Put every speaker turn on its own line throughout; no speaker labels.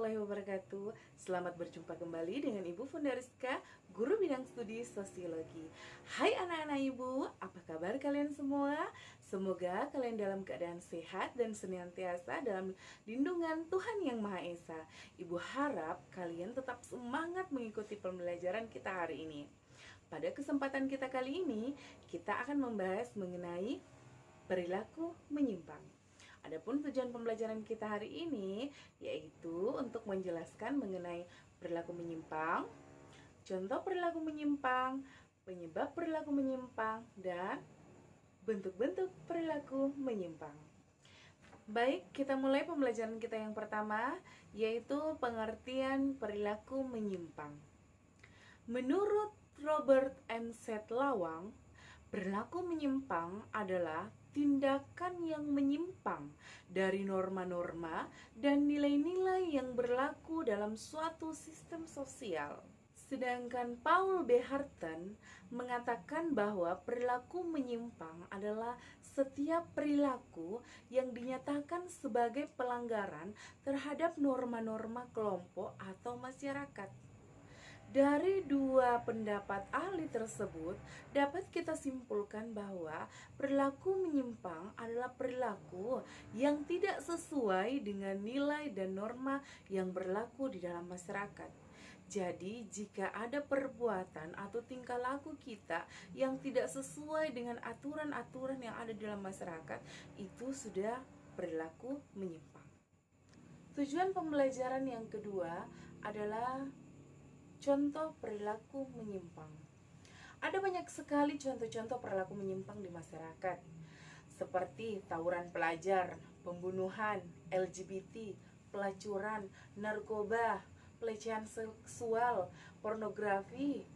warahmatullahi wabarakatuh. Selamat berjumpa kembali dengan Ibu Fundariska, Guru Bidang Studi Sosiologi. Hai anak-anak Ibu, apa kabar kalian semua? Semoga kalian dalam keadaan sehat dan senantiasa dalam lindungan Tuhan Yang Maha Esa. Ibu harap kalian tetap semangat mengikuti pembelajaran kita hari ini. Pada kesempatan kita kali ini, kita akan membahas mengenai perilaku menyimpang. Adapun tujuan pembelajaran kita hari ini yaitu untuk menjelaskan mengenai perilaku menyimpang, contoh perilaku menyimpang, penyebab perilaku menyimpang, dan bentuk-bentuk perilaku menyimpang. Baik, kita mulai pembelajaran kita yang pertama, yaitu pengertian perilaku menyimpang. Menurut Robert M. Lawang, perilaku menyimpang adalah tindakan yang menyimpang dari norma-norma dan nilai-nilai yang berlaku dalam suatu sistem sosial. Sedangkan Paul B. Harten mengatakan bahwa perilaku menyimpang adalah setiap perilaku yang dinyatakan sebagai pelanggaran terhadap norma-norma kelompok atau masyarakat. Dari dua pendapat ahli tersebut, dapat kita simpulkan bahwa perilaku menyimpang adalah perilaku yang tidak sesuai dengan nilai dan norma yang berlaku di dalam masyarakat. Jadi, jika ada perbuatan atau tingkah laku kita yang tidak sesuai dengan aturan-aturan yang ada di dalam masyarakat, itu sudah perilaku menyimpang. Tujuan pembelajaran yang kedua adalah contoh perilaku menyimpang. Ada banyak sekali contoh-contoh perilaku menyimpang di masyarakat, seperti tawuran pelajar, pembunuhan, LGBT, pelacuran, narkoba, pelecehan seksual, pornografi,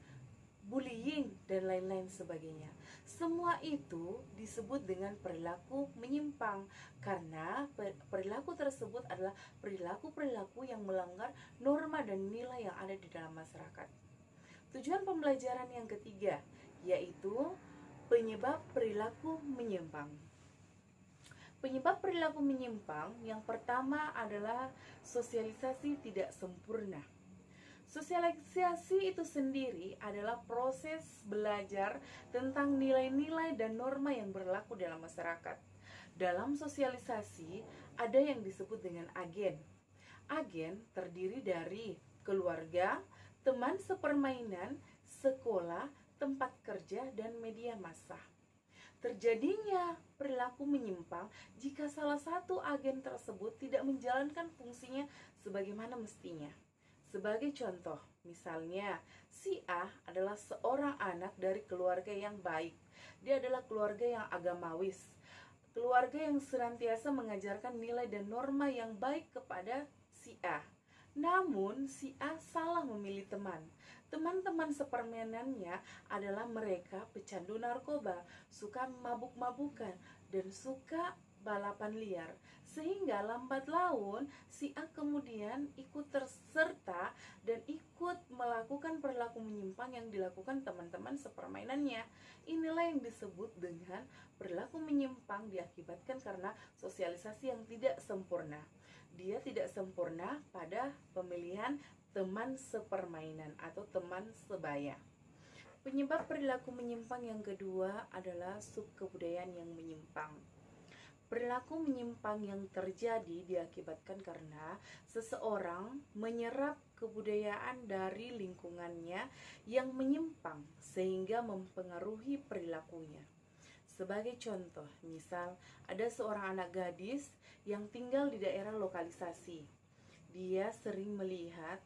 bullying, dan lain-lain sebagainya. Semua itu disebut dengan perilaku menyimpang karena perilaku tersebut adalah perilaku-perilaku yang melanggar norma dan nilai yang ada di dalam masyarakat. Tujuan pembelajaran yang ketiga yaitu penyebab perilaku menyimpang. Penyebab perilaku menyimpang yang pertama adalah sosialisasi tidak sempurna. Sosialisasi itu sendiri adalah proses belajar tentang nilai-nilai dan norma yang berlaku dalam masyarakat. Dalam sosialisasi ada yang disebut dengan agen. Agen terdiri dari keluarga, teman sepermainan, sekolah, tempat kerja, dan media massa. Terjadinya perilaku menyimpang jika salah satu agen tersebut tidak menjalankan fungsinya sebagaimana mestinya. Sebagai contoh, misalnya si A adalah seorang anak dari keluarga yang baik. Dia adalah keluarga yang agamawis, keluarga yang senantiasa mengajarkan nilai dan norma yang baik kepada si A. Namun si A salah memilih teman. Teman-teman sepermainannya adalah mereka pecandu narkoba, suka mabuk-mabukan, dan suka balapan liar. Sehingga lambat laun si A kemudian ikut terserta dan ikut melakukan perilaku menyimpang yang dilakukan teman-teman sepermainannya. Inilah yang disebut dengan perilaku menyimpang diakibatkan karena sosialisasi yang tidak sempurna. Dia tidak sempurna pada pemilihan teman sepermainan atau teman sebaya. Penyebab perilaku menyimpang yang kedua adalah subkebudayaan yang menyimpang. Perilaku menyimpang yang terjadi diakibatkan karena seseorang menyerap kebudayaan dari lingkungannya yang menyimpang sehingga mempengaruhi perilakunya. Sebagai contoh, misal ada seorang anak gadis yang tinggal di daerah lokalisasi. Dia sering melihat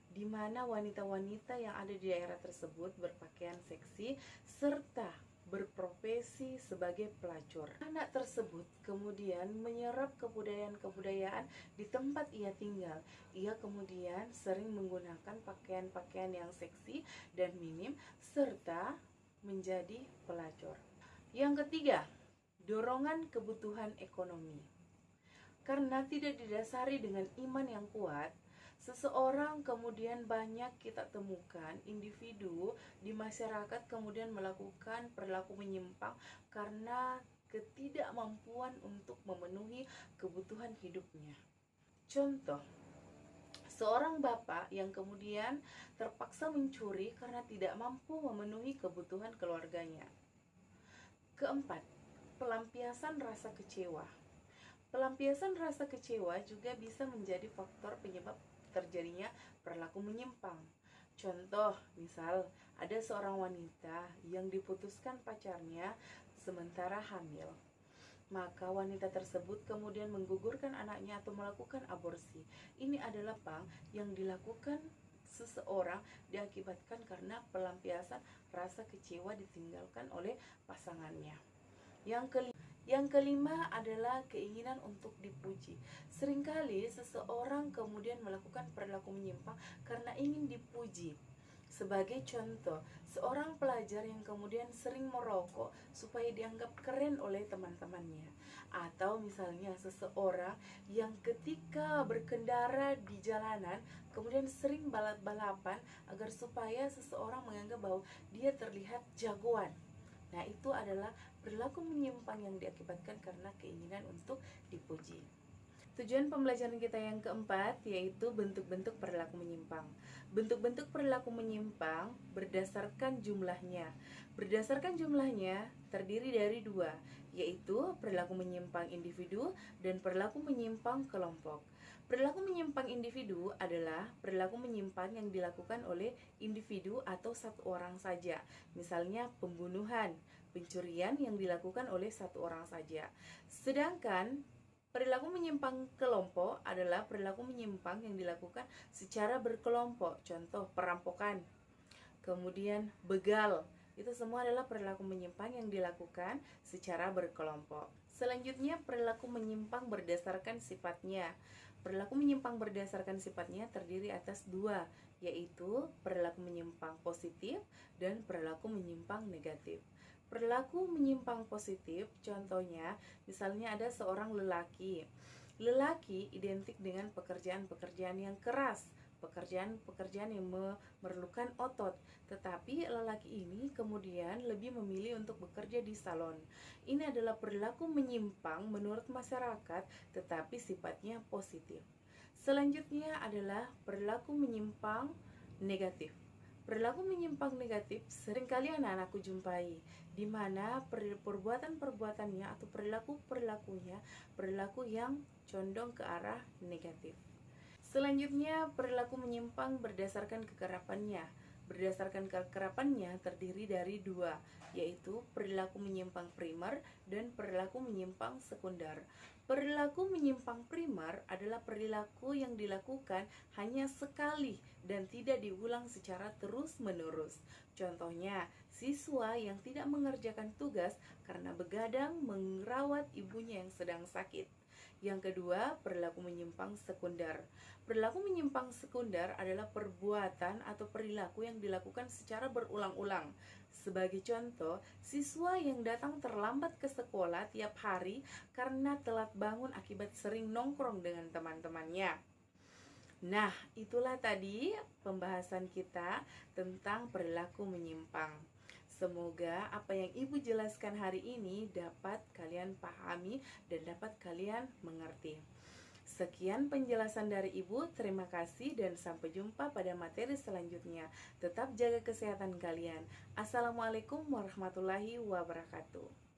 di mana wanita-wanita yang ada di daerah tersebut berpakaian seksi serta berprofesi sebagai pelacur. Anak tersebut kemudian menyerap kebudayaan-kebudayaan di tempat ia tinggal. Ia kemudian sering menggunakan pakaian-pakaian yang seksi dan minim serta menjadi pelacur. Yang ketiga, dorongan kebutuhan ekonomi. Karena tidak didasari dengan iman yang kuat, seseorang kemudian banyak kita temukan individu di masyarakat kemudian melakukan perilaku menyimpang karena ketidakmampuan untuk memenuhi kebutuhan hidupnya. Contoh, Seorang bapak yang kemudian terpaksa mencuri karena tidak mampu memenuhi kebutuhan keluarganya. Keempat, pelampiasan rasa kecewa. Pelampiasan rasa kecewa juga bisa menjadi faktor penyebab terjadinya perilaku menyimpang. Contoh, misal ada seorang wanita yang diputuskan pacarnya sementara hamil. Maka wanita tersebut kemudian menggugurkan anaknya atau melakukan aborsi. Ini adalah yang dilakukan seseorang diakibatkan karena pelampiasan rasa kecewa ditinggalkan oleh pasangannya. Yang kelima adalah keinginan untuk dipuji. Seringkali seseorang kemudian melakukan perilaku menyimpang karena ingin dipuji. Sebagai contoh, seorang pelajar yang kemudian sering merokok supaya dianggap keren oleh teman-temannya. Atau misalnya seseorang yang ketika berkendara di jalanan kemudian sering balap-balapan agar supaya seseorang menganggap bahwa dia terlihat jagoan. Nah, itu adalah perilaku menyimpang yang diakibatkan karena keinginan untuk dipuji. Tujuan pembelajaran kita yang keempat yaitu bentuk-bentuk perilaku menyimpang. Bentuk-bentuk perilaku menyimpang berdasarkan jumlahnya. Berdasarkan jumlahnya terdiri dari dua, yaitu perilaku menyimpang individu dan perilaku menyimpang kelompok. Perilaku menyimpang individu adalah perilaku menyimpang yang dilakukan oleh individu atau satu orang saja. Misalnya pembunuhan, pencurian yang dilakukan oleh satu orang saja. Sedangkan perilaku menyimpang kelompok adalah perilaku menyimpang yang dilakukan secara berkelompok. Contoh, perampokan, kemudian begal. Itu semua adalah perilaku menyimpang yang dilakukan secara berkelompok. Selanjutnya, perilaku menyimpang berdasarkan sifatnya. Perilaku menyimpang berdasarkan sifatnya terdiri atas dua, yaitu perilaku menyimpang positif dan perilaku menyimpang negatif. Perilaku menyimpang positif, contohnya, misalnya ada seorang lelaki. Lelaki identik dengan pekerjaan-pekerjaan yang keras, pekerjaan-pekerjaan yang memerlukan otot. Tetapi lelaki ini kemudian lebih memilih untuk bekerja di salon. Ini adalah perilaku menyimpang menurut masyarakat, tetapi sifatnya positif. Selanjutnya adalah perilaku menyimpang negatif. Perilaku menyimpang negatif seringkali anak-anakku jumpai, di mana perbuatan-perbuatannya atau perilaku-perilakunya perilaku yang condong ke arah negatif. Selanjutnya, perilaku menyimpang berdasarkan kekerapannya. Berdasarkan kekerapannya terdiri dari dua, yaitu perilaku menyimpang primer dan perilaku menyimpang sekunder. Perilaku menyimpang primer adalah perilaku yang dilakukan hanya sekali dan tidak diulang secara terus-menerus. Contohnya, siswa yang tidak mengerjakan tugas karena begadang merawat ibunya yang sedang sakit. Yang kedua, perilaku menyimpang sekunder. Perilaku menyimpang sekunder adalah perbuatan atau perilaku yang dilakukan secara berulang-ulang. Sebagai contoh, siswa yang datang terlambat ke sekolah tiap hari karena telat bangun akibat sering nongkrong dengan teman-temannya. Nah, itulah tadi pembahasan kita tentang perilaku menyimpang. Semoga apa yang Ibu jelaskan hari ini dapat kalian pahami dan dapat kalian mengerti. Sekian penjelasan dari Ibu, terima kasih dan sampai jumpa pada materi selanjutnya. Tetap jaga kesehatan kalian. Assalamualaikum warahmatullahi wabarakatuh.